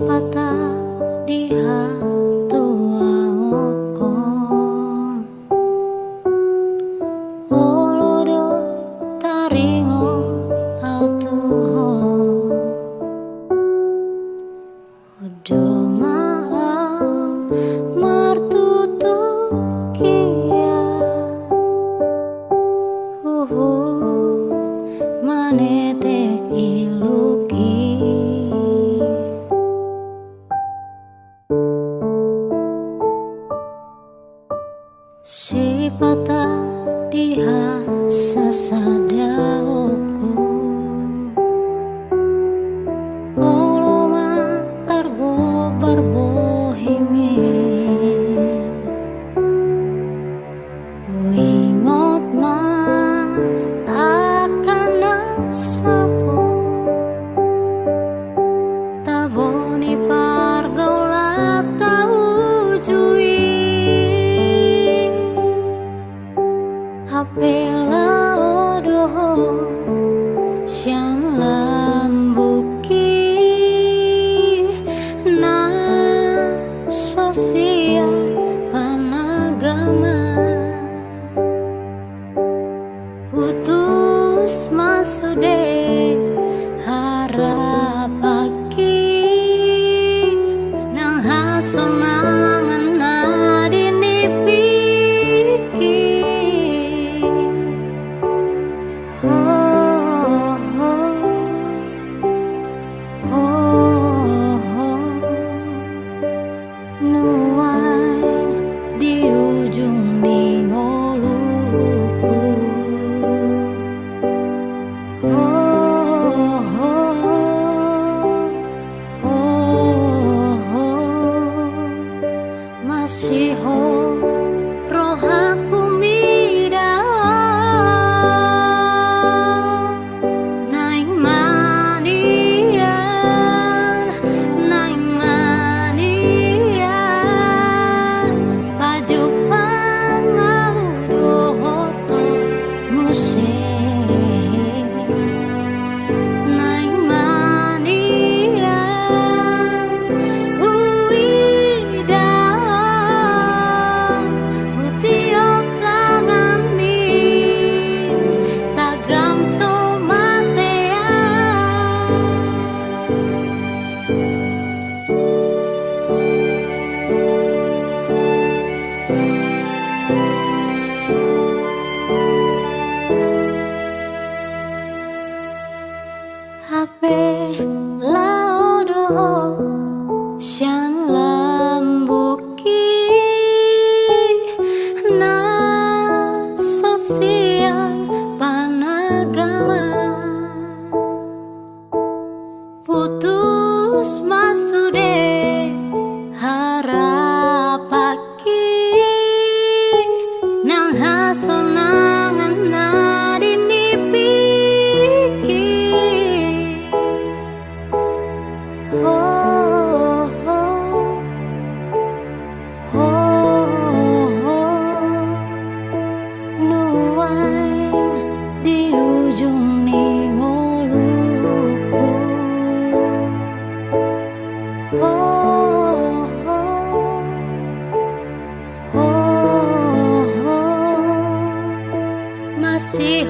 patah di hatu aokon olodo taringo autuho udul maaf martutukia manetek iluki si patah di sasadaoku oloma targo barbohimi ingot ma akan nafsaku taboni pargaulat taujui apela odoh siang lambuki na sosial panagama putus masude harap aki nang hasonangan na dinipiki nuan di ujung ningoluku masih roh aku mida naik manian pajuk pangaudohoto musik naik manian huidang utiok tagami tagam somatea hape laodoh siang lambuki na sosial panagama putus masude harap aki nang hasonangan na dinipiki nuan di ujung ningoluku masih